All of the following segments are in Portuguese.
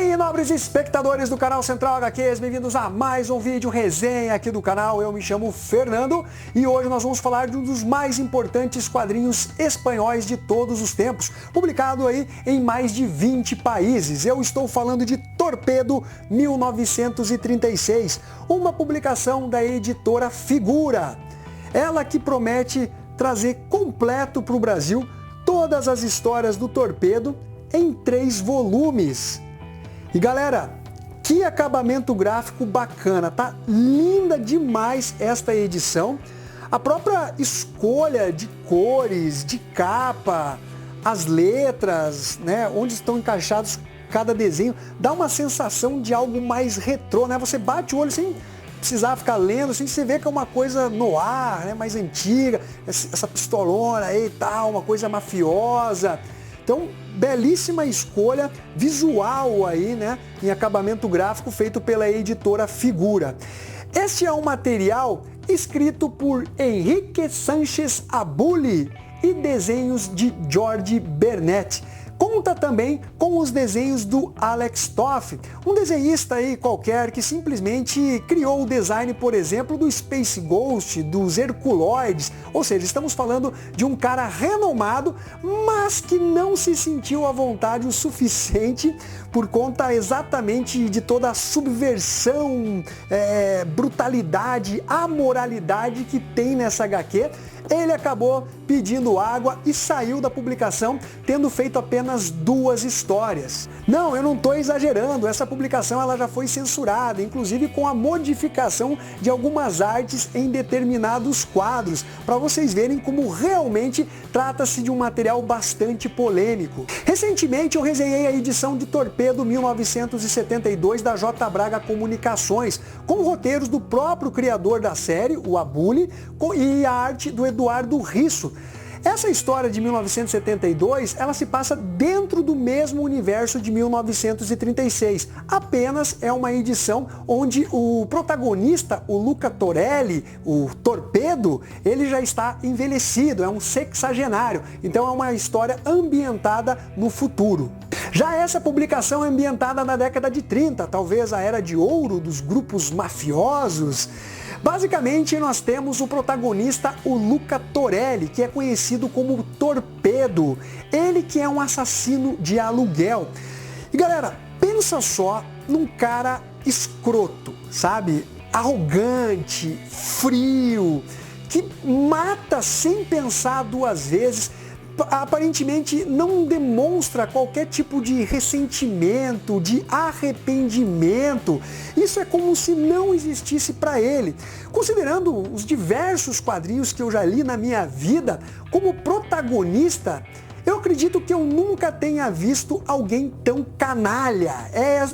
aí, nobres espectadores do canal Central HQs, bem-vindos a mais um vídeo resenha aqui do canal. Eu me chamo Fernando e hoje nós vamos falar de um dos mais importantes quadrinhos espanhóis de todos os tempos, publicado aí em mais de 20 países. Eu estou falando de Torpedo 1936, uma publicação da editora Figura. Ela que promete trazer completo para o Brasil todas as histórias do Torpedo em 3 volumes. E galera, que acabamento gráfico bacana, tá linda demais esta edição. A própria escolha de cores, de capa, as letras, né, onde estão encaixados cada desenho, dá uma sensação de algo mais retrô, né? Você bate o olho sem precisar ficar lendo, assim, você vê que é uma coisa no ar, né, mais antiga, essa pistolona aí e tal, uma coisa mafiosa. Então, belíssima escolha visual aí, né, em acabamento gráfico feito pela editora Figura. Este é um material escrito por Enrique Sánchez Abuli e desenhos de Jorge Bernett. Conta também com os desenhos do Alex Toff, um desenhista aí qualquer que simplesmente criou o design, por exemplo, do Space Ghost, dos Herculoides, ou seja, estamos falando de um cara renomado, mas que não se sentiu à vontade o suficiente por conta exatamente de toda a subversão, brutalidade, amoralidade que tem nessa HQ. Ele acabou pedindo água e saiu da publicação tendo feito apenas 2 histórias. Não, eu não estou exagerando, essa publicação ela já foi censurada, inclusive com a modificação de algumas artes em determinados quadros, para vocês verem como realmente trata-se de um material bastante polêmico. Recentemente eu resenhei a edição de Torpedo 1972 da J. Braga Comunicações, com roteiros do próprio criador da série, o Abuli, e a arte do Eduardo Risso. Essa história de 1972, ela se passa dentro do mesmo universo de 1936. Apenas é uma edição onde o protagonista, o Luca Torelli, o Torpedo, ele já está envelhecido, é um sexagenário. Então é uma história ambientada no futuro. Já essa publicação é ambientada na década de 30, talvez a era de ouro dos grupos mafiosos. Basicamente, nós temos o protagonista, o Luca Torelli, que é conhecido como Torpedo. Ele que é um assassino de aluguel. E galera, pensa só num cara escroto, sabe? Arrogante, frio, que mata sem pensar 2 vezes. Aparentemente não demonstra qualquer tipo de ressentimento, de arrependimento. Isso é como se não existisse para ele. Considerando os diversos quadrinhos que eu já li na minha vida, como protagonista, eu acredito que eu nunca tenha visto alguém tão canalha.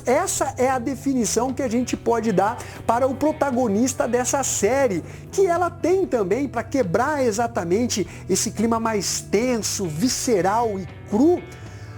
Essa é a definição que a gente pode dar para o protagonista dessa série, que ela tem também para quebrar exatamente esse clima mais tenso, visceral e cru,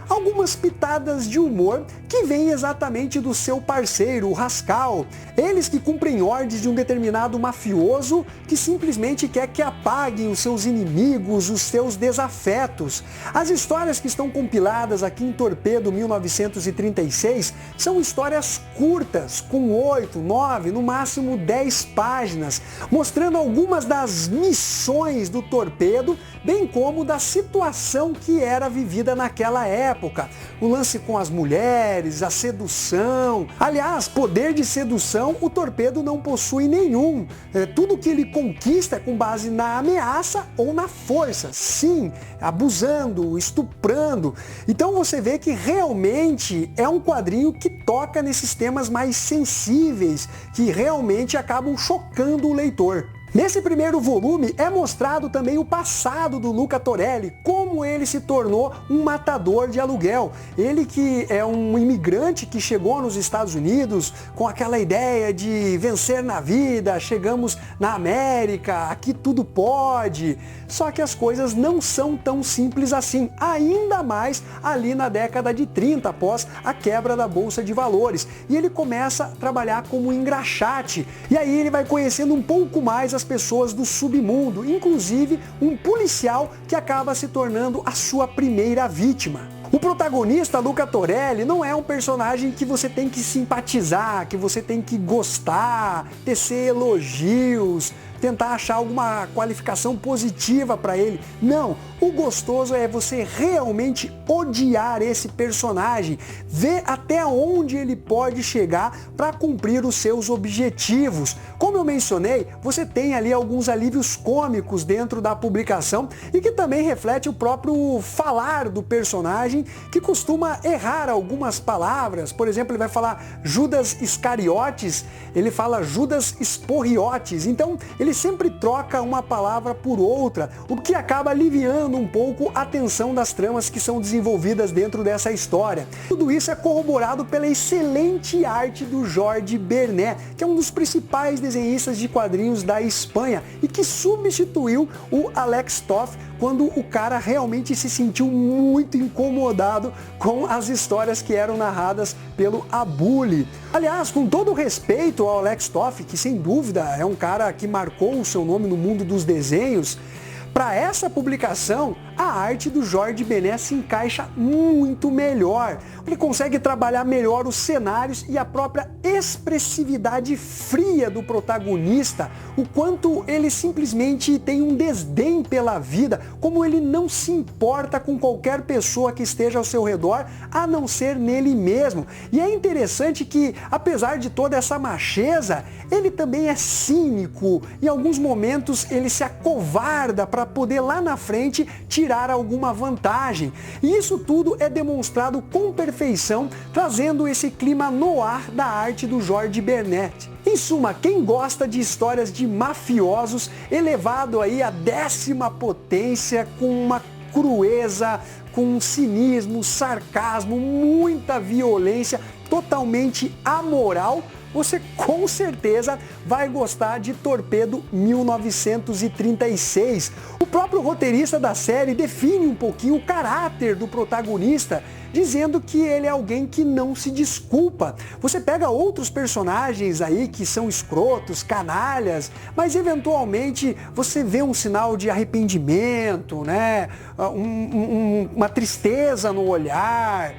algumas pitadas de humor que vêm exatamente do seu parceiro, o Rascal. Eles que cumprem ordens de um determinado mafioso que simplesmente quer que apaguem os seus inimigos, os seus desafetos. As histórias que estão compiladas aqui em Torpedo 1936 são histórias curtas, com 8, 9, no máximo 10 páginas, mostrando algumas das missões do Torpedo, bem como da situação que era vivida naquela época. O lance com as mulheres, a sedução. Aliás, poder de sedução o Torpedo não possui nenhum. Tudo que ele conquista é com base na ameaça ou na força. Sim, abusando, estuprando. Então você vê que realmente é um quadrinho que toca nesses temas mais sensíveis, que realmente acabam chocando o leitor. Nesse primeiro volume é mostrado também o passado do Luca Torelli, como ele se tornou um matador de aluguel. Ele que é um imigrante que chegou nos Estados Unidos com aquela ideia de vencer na vida, chegamos na América, aqui tudo pode. Só que as coisas não são tão simples assim, ainda mais ali na década de 30, após a quebra da Bolsa de Valores. E ele começa a trabalhar como engraxate, e aí ele vai conhecendo um pouco mais as pessoas do submundo, inclusive um policial que acaba se tornando a sua primeira vítima. O protagonista, Luca Torelli, não é um personagem que você tem que simpatizar, que você tem que gostar, tecer elogios, tentar achar alguma qualificação positiva para ele. Não, o gostoso é você realmente odiar esse personagem, ver até onde ele pode chegar para cumprir os seus objetivos. Como eu mencionei, você tem ali alguns alívios cômicos dentro da publicação e que também reflete o próprio falar do personagem, que costuma errar algumas palavras. Por exemplo, ele vai falar Judas Iscariotes, ele fala Judas Esporriotes. Então, ele sempre troca uma palavra por outra, o que acaba aliviando um pouco a tensão das tramas que são desenvolvidas dentro dessa história. Tudo isso é corroborado pela excelente arte do Jorge Bernet, que é um dos principais desenhistas de quadrinhos da Espanha e que substituiu o Alex Toth quando o cara realmente se sentiu muito incomodado com as histórias que eram narradas pelo Abuli. Aliás, com todo o respeito ao Alex Toth, que sem dúvida é um cara que marcou o seu nome no mundo dos desenhos, para essa publicação, a arte do Jorge Bernet se encaixa muito melhor. Ele consegue trabalhar melhor os cenários e a própria expressividade fria do protagonista, o quanto ele simplesmente tem um desdém pela vida, como ele não se importa com qualquer pessoa que esteja ao seu redor, a não ser nele mesmo. E é interessante que, apesar de toda essa macheza, ele também é cínico. Em alguns momentos ele se acovarda para poder lá na frente tirar alguma vantagem. E isso tudo é demonstrado com perfeição, trazendo esse clima noir da arte do Jorge Bernet. Em suma, quem gosta de histórias de mafiosos elevado aí à 10ª potência, com uma crueza, com cinismo, sarcasmo, muita violência, totalmente amoral, você com certeza vai gostar de Torpedo 1936. O próprio roteirista da série define um pouquinho o caráter do protagonista, dizendo que ele é alguém que não se desculpa. Você pega outros personagens aí que são escrotos, canalhas, mas eventualmente você vê um sinal de arrependimento, né? Uma tristeza no olhar.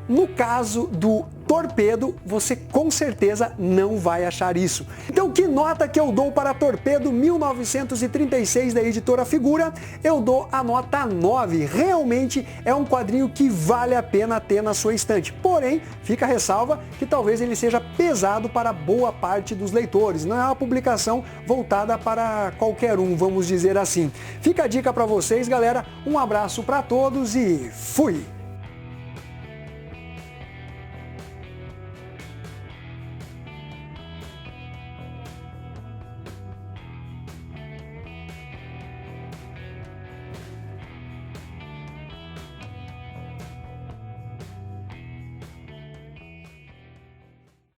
No caso do Torpedo, você com certeza não vai achar isso. Então, que nota que eu dou para Torpedo 1936 da editora Figura? Eu dou a nota 9. Realmente é um quadrinho que vale a pena ter na sua estante. Porém, fica a ressalva que talvez ele seja pesado para boa parte dos leitores. Não é uma publicação voltada para qualquer um, vamos dizer assim. Fica a dica para vocês, galera. Um abraço para todos e fui!